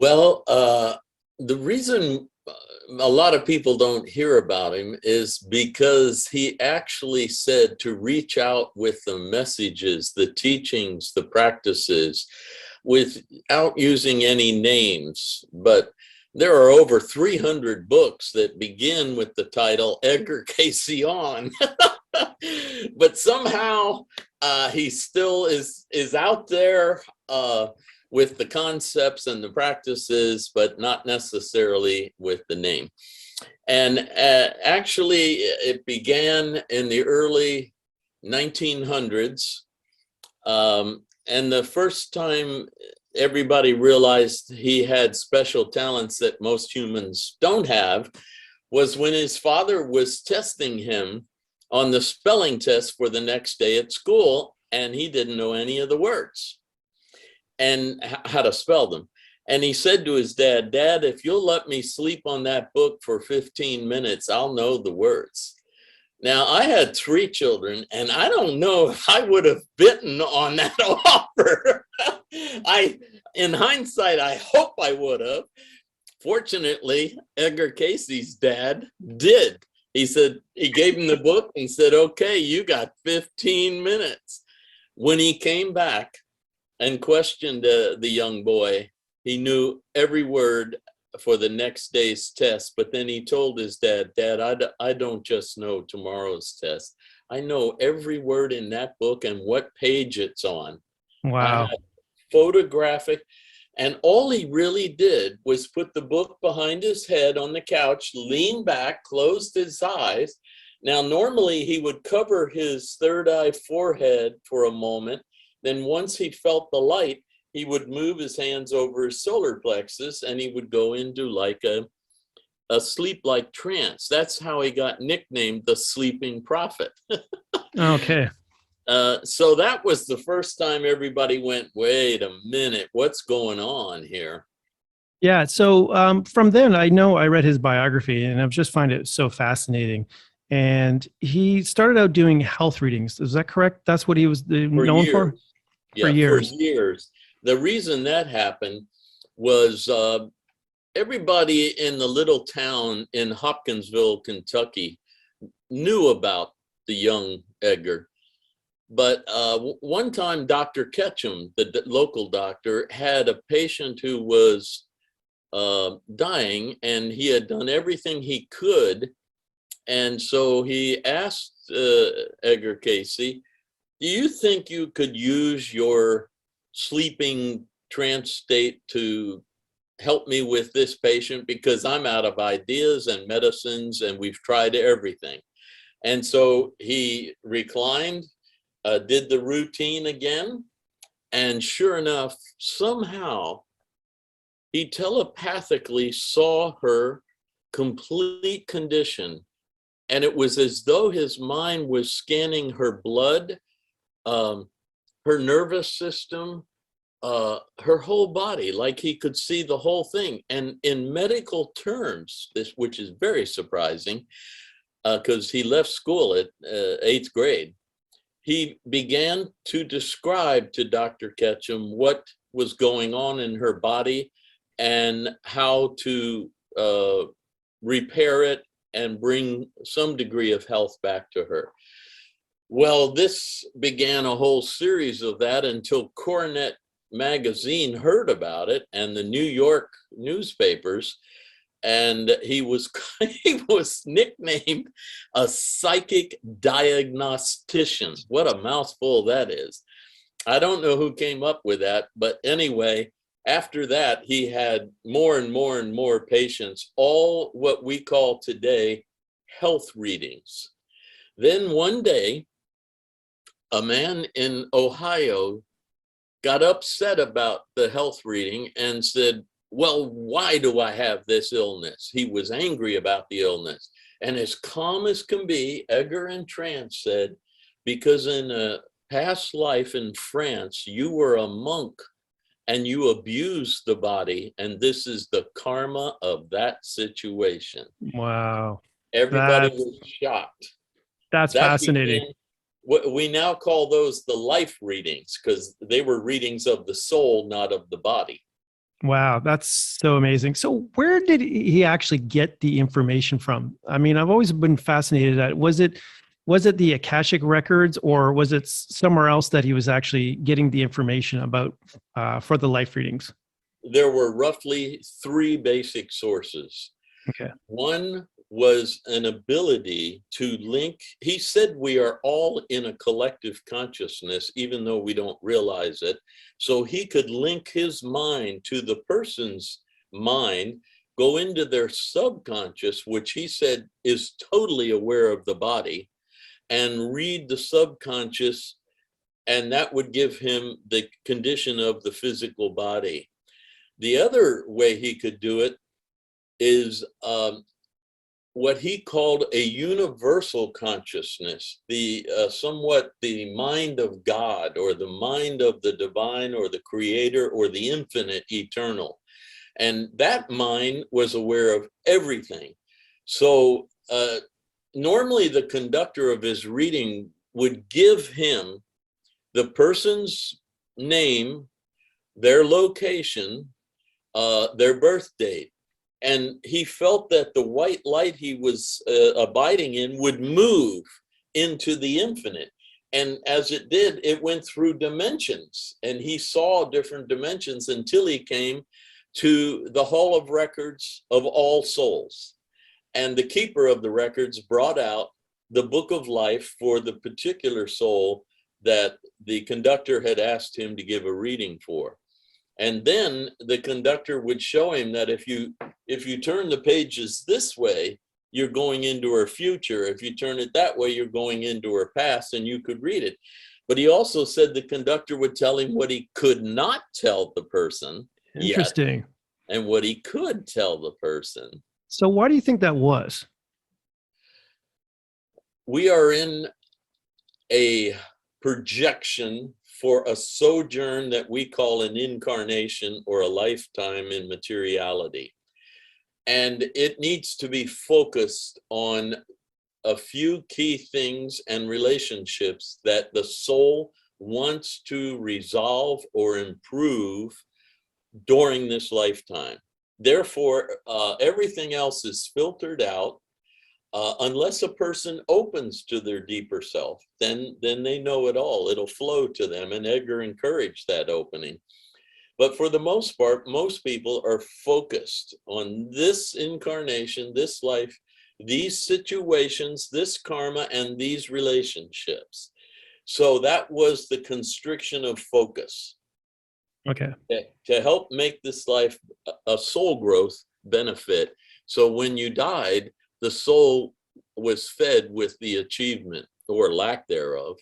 Well, the reason a lot of people don't hear about him is because he actually said to reach out with the messages, the teachings, the practices, without using any names. But there are over 300 books that begin with the title Edgar Cayce on. But somehow he still is out there with the concepts and the practices, but not necessarily with the name. And actually, it began in the early 1900s. And the first time everybody realized he had special talents that most humans don't have was when his father was testing him on the spelling test for the next day at school, and he didn't know any of the words and how to spell them. And he said to his dad, "Dad, if you'll let me sleep on that book for 15 minutes, I'll know the words." Now, I had 3 children, and I don't know if I would have bitten on that offer. In hindsight, I hope I would have. Fortunately, Edgar Cayce's dad did. He said, he gave him the book and said, "Okay, you got 15 minutes. When he came back and questioned the young boy, he knew every word for the next day's test. But then he told his dad, "Dad, I don't just know tomorrow's test. I know every word in that book and what page it's on." I Wow. had photographic, and all he really did was put the book behind his head on the couch, lean back, closed his eyes. Now, normally he would cover his third eye forehead for a moment. Then once he felt the light, he would move his hands over his solar plexus and he would go into like a sleep-like trance. That's how he got nicknamed the Sleeping Prophet. Okay. So that was the first time everybody went, "Wait a minute, what's going on here?" Yeah. So from then, I know I read his biography and I just find it so fascinating. And he started out doing health readings. Is that correct? That's what he was For known for years. for Yeah, for years. years. The reason that happened was everybody in the little town in Hopkinsville, Kentucky, knew about the young Edgar. But one time, Dr. Ketchum, the local doctor, had a patient who was dying, and he had done everything he could. And so he asked Edgar Cayce, "Do you think you could use your sleeping trance state to help me with this patient? Because I'm out of ideas and medicines, and we've tried everything." And so he reclined, did the routine again, and sure enough, somehow he telepathically saw her complete condition. And it was as though his mind was scanning her blood, um, her nervous system, her whole body, like he could see the whole thing. And in medical terms, this, which is very surprising, because he left school at 8th grade, he began to describe to Dr. Ketchum what was going on in her body and how to repair it and bring some degree of health back to her. Well, this began a whole series of that until Coronet magazine heard about it and the New York newspapers, and he was he was nicknamed a psychic diagnostician. What a mouthful that is. I don't know who came up with that, but anyway, after that, he had more and more and more patients, all what we call today health readings. Then one day, a man in Ohio got upset about the health reading and said, "Well, why do I have this illness?" He was angry about the illness. And as calm as can be, Edgar in trance said, "Because in a past life in France, you were a monk and you abused the body, and this is the karma of that situation." Wow. Everybody That's was shocked. that's That fascinating. became what we now call those the life readings, because they were readings of the soul, not of the body. Wow, that's so amazing. So where did he actually get the information from? I mean, I've always been fascinated at was it the Akashic records, or was it somewhere else that he was actually getting the information about for the life readings? There were roughly three basic sources. Okay. One was an ability to link. He said we are all in a collective consciousness, even though we don't realize it. So he could link his mind to the person's mind, go into their subconscious, which he said is totally aware of the body, and read the subconscious, and that would give him the condition of the physical body. The other way he could do it is what he called a universal consciousness, the somewhat the mind of God, or the mind of the divine, or the creator, or the infinite eternal. And that mind was aware of everything. So normally the conductor of his reading would give him the person's name, their location, their birth date. And he felt that the white light he was abiding in would move into the infinite. And as it did, it went through dimensions, and he saw different dimensions until he came to the Hall of Records of all souls. And the keeper of the records brought out the book of life for the particular soul that the conductor had asked him to give a reading for. And then the conductor would show him that if you turn the pages this way, you're going into her future. If you turn it that way, you're going into her past, and you could read it. But he also said the conductor would tell him what he could not tell the person yet, Interesting. and what he could tell the person. So why do you think that was? We are in a projection for a sojourn that we call an incarnation, or a lifetime in materiality. And it needs to be focused on a few key things and relationships that the soul wants to resolve or improve during this lifetime. Therefore, everything else is filtered out. Unless a person opens to their deeper self, then they know it all. It'll flow to them, and Edgar encouraged that opening. But for the most part, most people are focused on this incarnation, this life, these situations, this karma, and these relationships. So that was the constriction of focus. Okay. To help make this life a soul growth benefit. So when you died, the soul was fed with the achievement, or lack thereof,